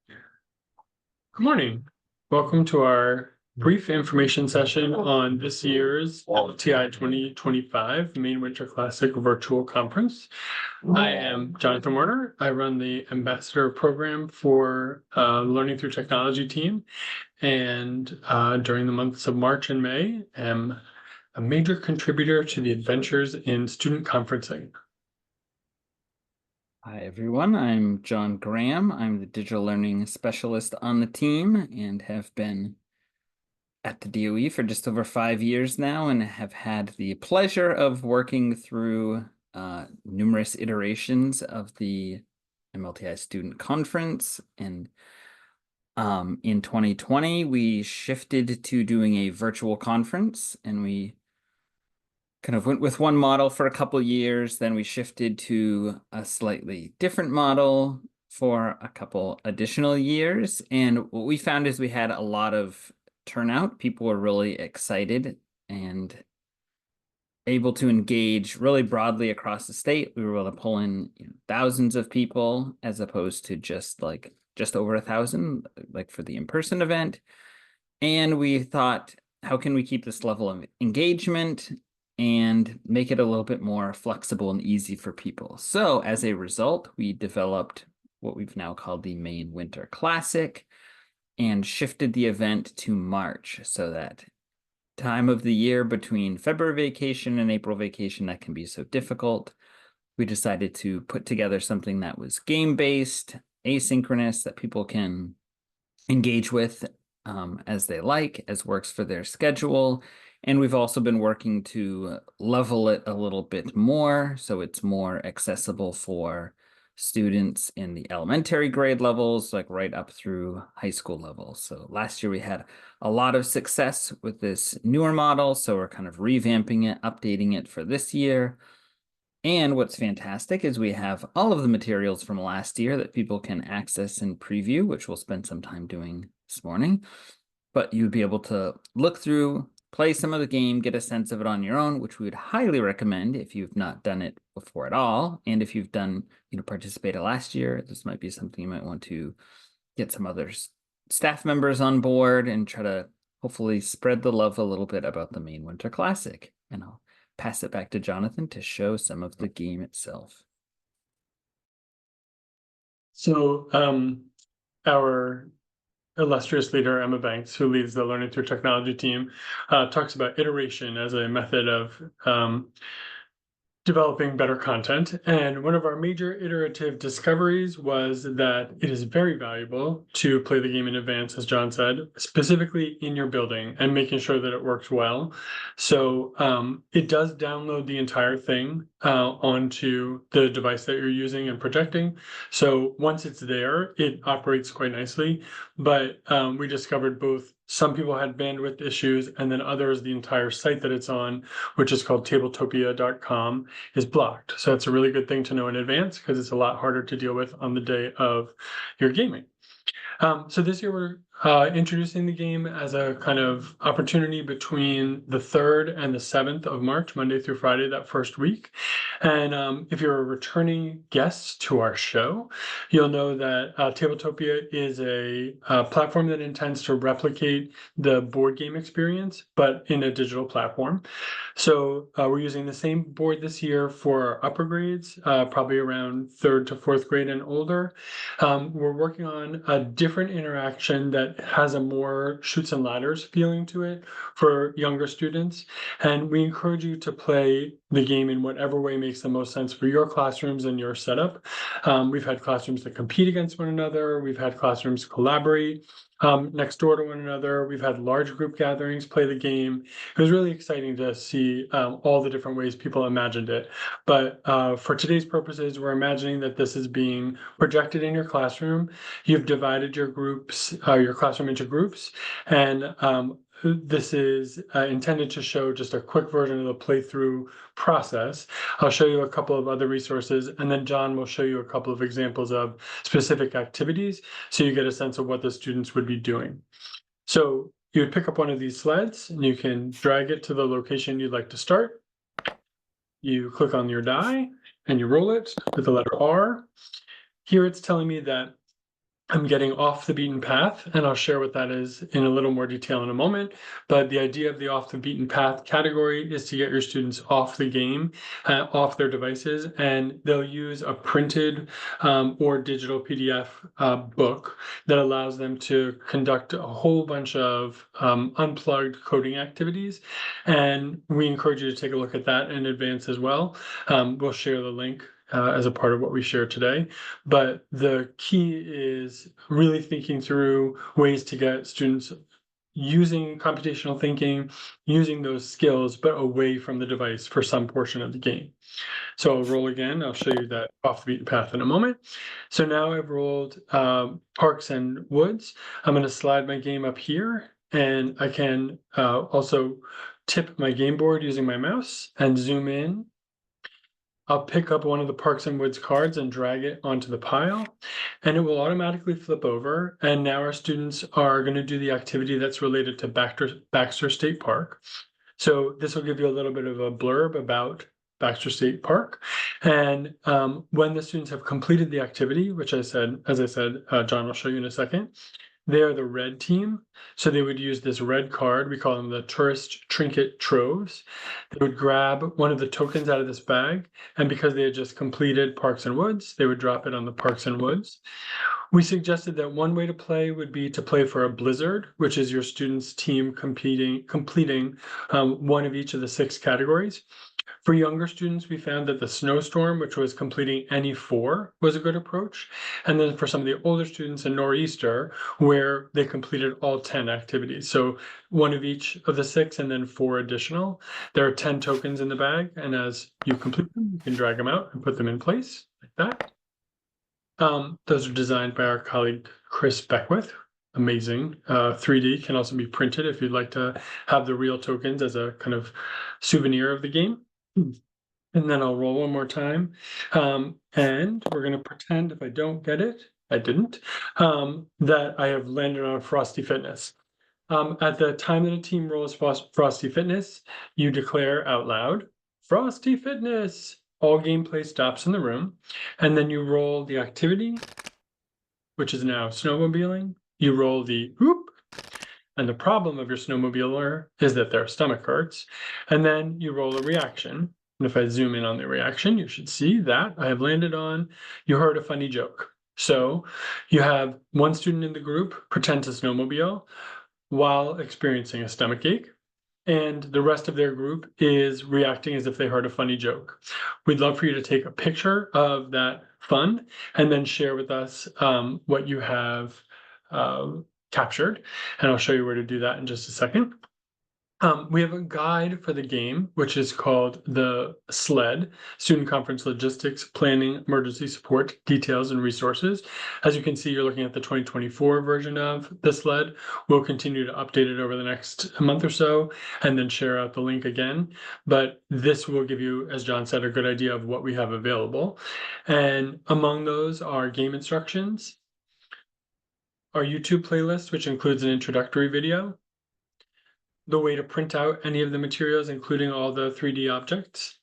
Good morning. Welcome to our brief information session on this year's LTI 2025 Maine Winter Classic Virtual Conference. I am Jonathan Werner. I run the Ambassador Program for Learning Through Technology team, and during the months of March and May, am a major contributor to the adventures in student conferencing. Hi, everyone. I'm John Graham. I'm the digital learning specialist on the team and have been at the DOE for just over 5 years now and have had the pleasure of working through numerous iterations of the MLTI Student Conference. And in 2020, we shifted to doing a virtual conference, and we kind of went with one model for a couple years, then we shifted to a slightly different model for a couple additional years. And what we found is we had a lot of turnout. People were really excited and able to engage really broadly across the state. We were able to pull in thousands of people as opposed to just over 1,000, like for the in-person event. And we thought, how can we keep this level of engagement and make it a little bit more flexible and easy for people? So as a result, we developed what we've now called the Maine Winter Classic and shifted the event to March, so that time of the year between February vacation and April vacation that can be so difficult, we decided to put together something that was game-based, asynchronous, that people can engage with as they like, as works for their schedule. And we've also been working to level it a little bit more so it's more accessible for students in the elementary grade levels, like right up through high school levels. So last year we had a lot of success with this newer model, so we're kind of revamping it, updating it for this year. And what's fantastic is we have all of the materials from last year that people can access and preview, which we'll spend some time doing this morning. But you'd be able to look through, play some of the game, get a sense of it on your own, which we would highly recommend if you've not done it before at all. And if you've done, participated last year, this might be something you might want to get some other staff members on board and try to hopefully spread the love a little bit about the Maine Winter Classic. And I'll pass it back to Jonathan to show some of the game itself. So our illustrious leader, Emma Banks, who leads the Learning Through Technology team, talks about iteration as a method of developing better content. And one of our major iterative discoveries was that it is very valuable to play the game in advance, as John said, specifically in your building and making sure that it works well. So it does download the entire thing onto the device that you're using and projecting. So once it's there, it operates quite nicely. But we discovered both some people had bandwidth issues, and then others, the entire site that it's on, which is called tabletopia.com, is blocked. So it's a really good thing to know in advance because it's a lot harder to deal with on the day of your gaming. So this year we're introducing the game as a kind of opportunity between the 3rd and the 7th of March, Monday through Friday, that first week. And if you're a returning guest to our show, you'll know that Tabletopia is a platform that intends to replicate the board game experience, but in a digital platform. So we're using the same board this year for upper grades, probably around 3rd to 4th grade and older. We're working on a different interaction that has a more chutes and ladders feeling to it for younger students. And we encourage you to play the game in whatever way makes the most sense for your classrooms and your setup. We've had classrooms that compete against one another. We've had classrooms collaborate next door to one another. We've had large group gatherings play the game. It was really exciting to see all the different ways people imagined it. But for today's purposes, we're imagining that this is being projected in your classroom. You've divided your groups, your classroom into groups, and this is intended to show just a quick version of the playthrough process. I'll show you a couple of other resources, and then John will show you a couple of examples of specific activities so you get a sense of what the students would be doing. So you would pick up one of these sleds and you can drag it to the location you'd like to start. You click on your die and you roll it with the letter R. Here it's telling me that I'm getting off the beaten path, and I'll share what that is in a little more detail in a moment. But the idea of the off the beaten path category is to get your students off the game, off their devices, and they'll use a printed or digital PDF book that allows them to conduct a whole bunch of unplugged coding activities. And we encourage you to take a look at that in advance as well. We'll share the link as a part of what we share today. But the key is really thinking through ways to get students using computational thinking, using those skills, but away from the device for some portion of the game. So I'll roll again. I'll show you that off the beaten path in a moment. So now I've rolled Parks and Woods. I'm going to slide my game up here, and I can also tip my game board using my mouse and zoom in. I'll pick up one of the Parks and Woods cards and drag it onto the pile, and it will automatically flip over. And now our students are going to do the activity that's related to Baxter State Park. So this will give you a little bit of a blurb about Baxter State Park. And when the students have completed the activity, which as I said, John will show you in a second, they are the red team. So they would use this red card. We call them the tourist trinket troves. They would grab one of the tokens out of this bag. And because they had just completed Parks and Woods, they would drop it on the Parks and Woods. We suggested that one way to play would be to play for a blizzard, which is your students' team completing one of each of the 6 categories. For younger students, we found that the snowstorm, which was completing any 4, was a good approach. And then for some of the older students, a nor'easter, where they completed all 10 activities. So one of each of the 6 and then 4 additional. There are 10 tokens in the bag, and as you complete them, you can drag them out and put them in place like that. Those are designed by our colleague Chris Beckwith. Amazing. 3D can also be printed if you'd like to have the real tokens as a kind of souvenir of the game. And then I'll roll one more time. And we're going to pretend if I don't get it, I didn't, that I have landed on Frosty Fitness. At the time that a team rolls Frosty Fitness, you declare out loud, Frosty Fitness. All gameplay stops in the room. And then you roll the activity, which is now snowmobiling. You roll the whoop. And the problem of your snowmobiler is that their stomach hurts. And then you roll a reaction. And if I zoom in on the reaction, you should see that I have landed on, you heard a funny joke. So you have one student in the group pretend to snowmobile while experiencing a stomach ache, and the rest of their group is reacting as if they heard a funny joke. We'd love for you to take a picture of that fun and then share with us what you have captured, and I'll show you where to do that in just a second. We have a guide for the game, which is called the SLED, Student Conference Logistics, Planning, Emergency Support, Details, and Resources. As you can see, you're looking at the 2024 version of the SLED. We'll continue to update it over the next month or so, and then share out the link again. But this will give you, as John said, a good idea of what we have available. And among those are game instructions, our YouTube playlist, which includes an introductory video, the way to print out any of the materials, including all the 3D objects,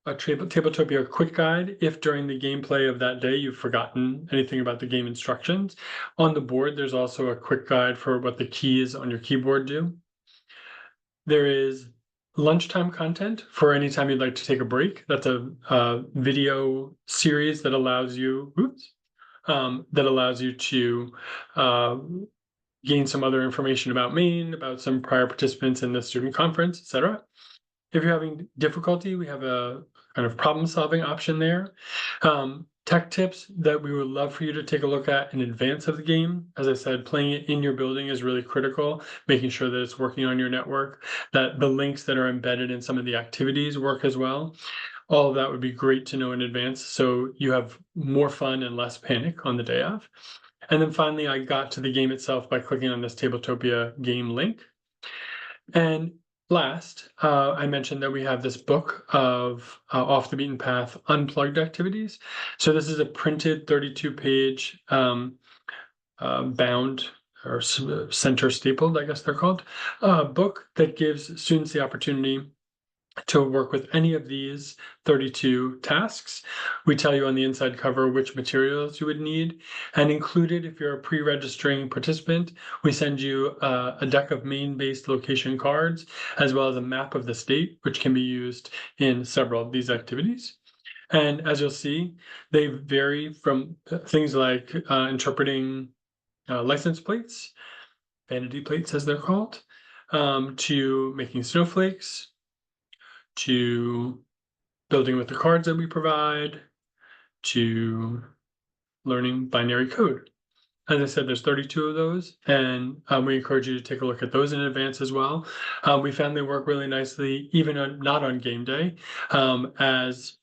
a Tabletopia quick guide if during the gameplay of that day you've forgotten anything about the game instructions. On the board, there's also a quick guide for what the keys on your keyboard do. There is lunchtime content for any time you'd like to take a break. That's a video series that allows you, to gain some other information about Maine, about some prior participants in the student conference, etc. If you're having difficulty, we have a kind of problem-solving option there. Tech tips that we would love for you to take a look at in advance of the game. As I said, playing it in your building is really critical, making sure that it's working on your network, that the links that are embedded in some of the activities work as well. All of that would be great to know in advance so you have more fun and less panic on the day of. And then finally, I got to the game itself by clicking on this Tabletopia game link. And last, I mentioned that we have this book of Off the Beaten Path Unplugged activities. So this is a printed 32-page bound or center stapled, I guess they're called, book that gives students the opportunity to work with any of these 32 tasks. We tell you on the inside cover which materials you would need, and included, if you're a pre-registering participant, we send you a deck of Maine-based location cards, as well as a map of the state, which can be used in several of these activities. And as you'll see, they vary from things like interpreting license plates, vanity plates as they're called, to making snowflakes, to building with the cards that we provide, to learning binary code. As I said, there's 32 of those, and we encourage you to take a look at those in advance as well. We found they work really nicely, even not on game day, as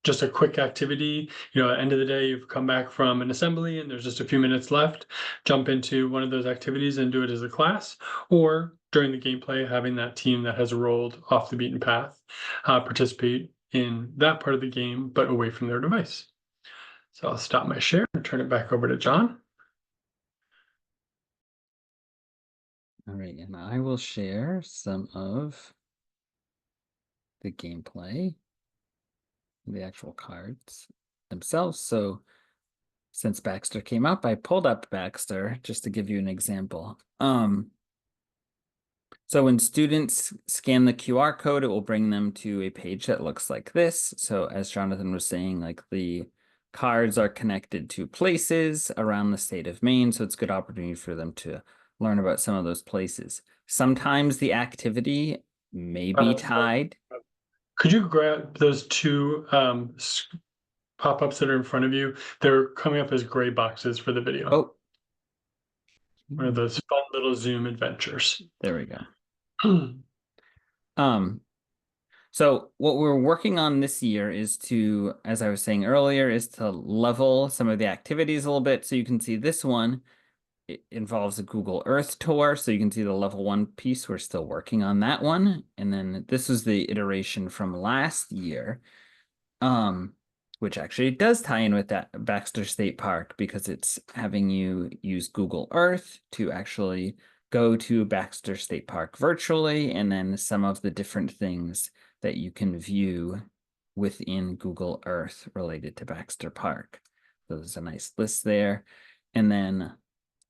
just a quick activity. You know, at the end of the day, you've come back from an assembly and there's just a few minutes left. Jump into one of those activities and do it as a class, or during the gameplay, having that team that has rolled off the beaten path participate in that part of the game, but away from their device. So I'll stop my share and turn it back over to John. All right, and I will share some of the gameplay, the actual cards themselves. So since Baxter came up, I pulled up Baxter just to give you an example. So when students scan the QR code, it will bring them to a page that looks like this. So as Jonathan was saying, like the cards are connected to places around the state of Maine. So it's a good opportunity for them to learn about some of those places. Sometimes the activity may be tied. Could you grab those two pop-ups that are in front of you? They're coming up as gray boxes for the video. Oh, One of those fun little Zoom adventures. there we go. So what we're working on this year is to, as I was saying earlier, is to level some of the activities a little bit. So you can see this one, it involves a Google Earth tour. So you can see the level 1 piece. We're still working on that one. And then this was the iteration from last year, which actually does tie in with that Baxter State Park because it's having you use Google Earth to actually go to Baxter State Park virtually, and then some of the different things that you can view within Google Earth related to Baxter Park. So there's a nice list there. And then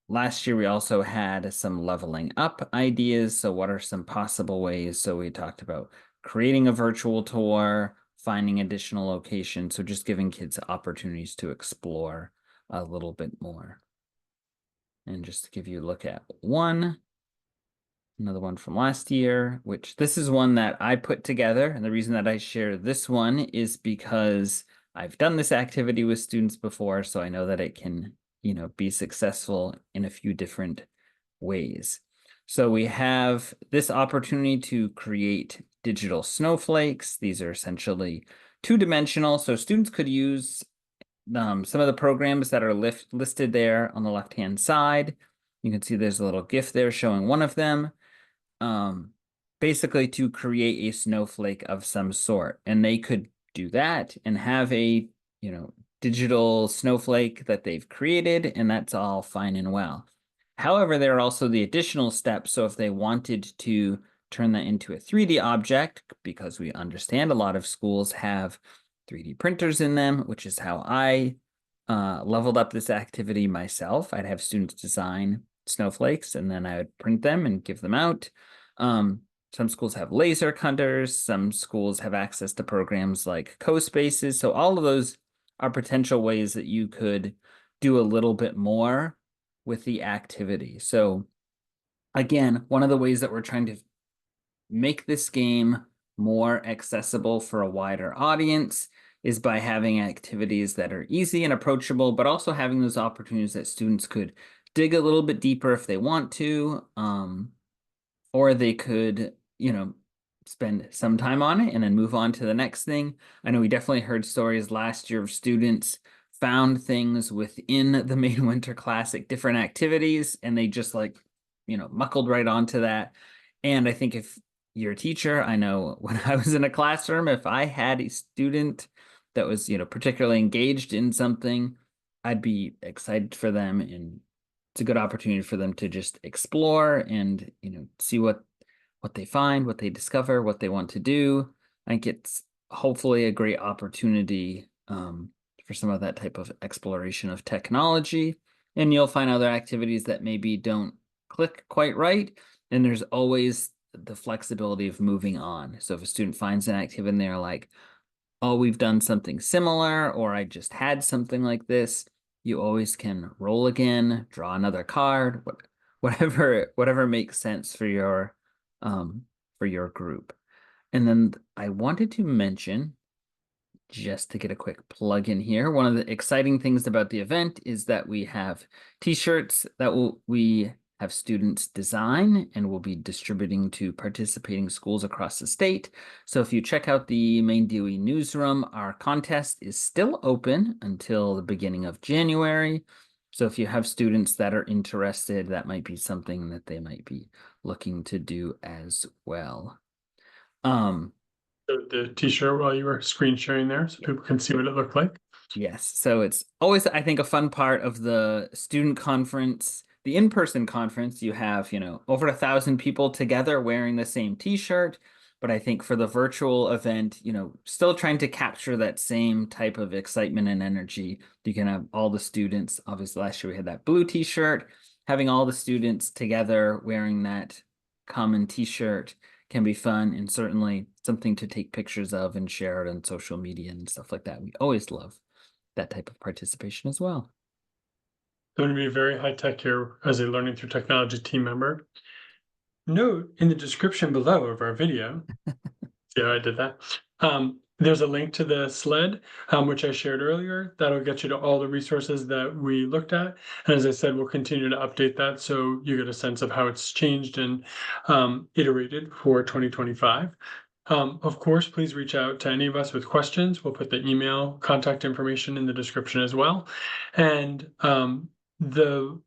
last year, we also had some leveling up ideas. So what are some possible ways? So we talked about creating a virtual tour, finding additional locations. So just giving kids opportunities to explore a little bit more. And just to give you a look at one, another one from last year, which this is one that I put together. And the reason that I share this one is because I've done this activity with students before, so I know that it can, you know, be successful in a few different ways. So we have this opportunity to create digital snowflakes. These are essentially two-dimensional, so students could use some of the programs that are listed there on the left-hand side. You can see there's a little GIF there showing one of them. Basically to create a snowflake of some sort. And they could do that and have a, you know, digital snowflake that they've created, and that's all fine and well. However, there are also the additional steps. So if they wanted to turn that into a 3D object, because we understand a lot of schools have 3D printers in them, which is how I leveled up this activity myself. I'd have students design snowflakes and then I would print them and give them out. Some schools have laser cutters. Some schools have access to programs like CoSpaces. So all of those are potential ways that you could do a little bit more with the activity. So again, one of the ways that we're trying to make this game more accessible for a wider audience is by having activities that are easy and approachable, but also having those opportunities that students could dig a little bit deeper if they want to, or they could, you know, spend some time on it and then move on to the next thing. I know we definitely heard stories last year of students found things within the Maine Winter Classic, different activities, and they just like, you know, muckled right onto that. And I think if you're a teacher, I know when I was in a classroom, if I had a student that was, you know, particularly engaged in something, I'd be excited for them, and it's a good opportunity for them to just explore and, you know, see what what they find, what they discover, what they want to do. I think it's hopefully a great opportunity for some of that type of exploration of technology. And you'll find other activities that maybe don't click quite right. And there's always the flexibility of moving on. So if a student finds an activity and they're like, oh, we've done something similar, or I just had something like this, you always can roll again, draw another card, whatever makes sense for your group. And then I wanted to mention, just to get a quick plug in here, one of the exciting things about the event is that we have t-shirts that we have students design and will be distributing to participating schools across the state. So if you check out the Maine DOE newsroom, our contest is still open until the beginning of January. So if you have students that are interested, that might be something that they might be looking to do as well. The t-shirt while you were screen sharing there so people can see what it looked like. Yes. So it's always, I think, a fun part of the student conference, the in-person conference. You have, over 1,000 people together wearing the same t-shirt. But I think for the virtual event, still trying to capture that same type of excitement and energy. You can have all the students. Obviously, last year we had that blue t-shirt. Having all the students together wearing that common t-shirt can be fun and certainly something to take pictures of and share it on social media and stuff like that. We always love that type of participation as well. Going to be very high tech here as a learning through technology team member. Note in the description below of our video, see how I did that? There's a link to the sled, which I shared earlier. That'll get you to all the resources that we looked at. And as I said, we'll continue to update that so you get a sense of how it's changed and iterated for 2025. Of course, please reach out to any of us with questions. We'll put the email contact information in the description as well. And the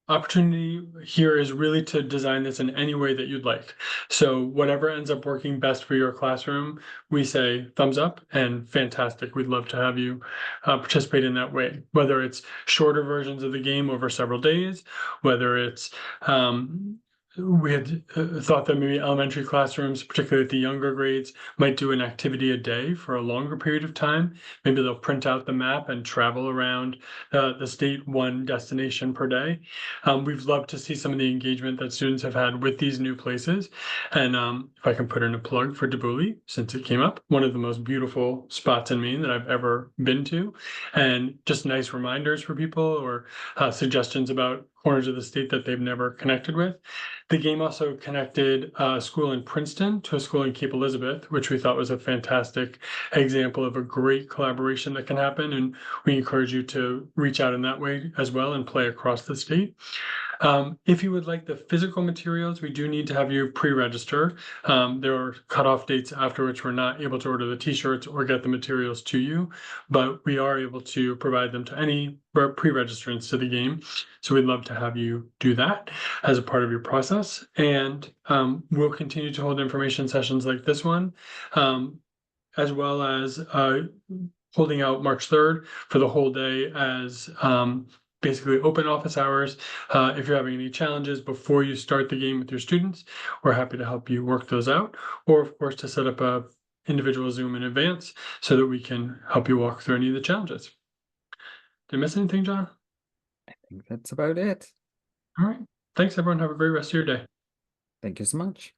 opportunity here is really to design this in any way that you'd like. So whatever ends up working best for your classroom, we say thumbs up and fantastic. We'd love to have you participate in that way, whether it's shorter versions of the game over several days, whether it's we had thought that maybe elementary classrooms, particularly at the younger grades, might do an activity a day for a longer period of time. Maybe they'll print out the map and travel around the state one destination per day. We've loved to see some of the engagement that students have had with these new places. And if I can put in a plug for Debouli, since it came up, one of the most beautiful spots in Maine that I've ever been to. And just nice reminders for people or suggestions about corners of the state that they've never connected with. The game also connected a school in Princeton to a school in Cape Elizabeth, which we thought was a fantastic example of a great collaboration that can happen. And we encourage you to reach out in that way as well and play across the state. If you would like the physical materials, we do need to have you pre-register. There are cutoff dates after which we're not able to order the t-shirts or get the materials to you, but we are able to provide them to any pre-registrants to the game. So we'd love to have you do that as a part of your process. And we'll continue to hold information sessions like this one, as well as holding out March 3rd for the whole day as basically open office hours. If you're having any challenges before you start the game with your students, we're happy to help you work those out, or of course to set up a individual Zoom in advance so that we can help you walk through any of the challenges. Did I miss anything, John? I think that's about it. All right. Thanks, everyone. Have a great rest of your day. Thank you so much.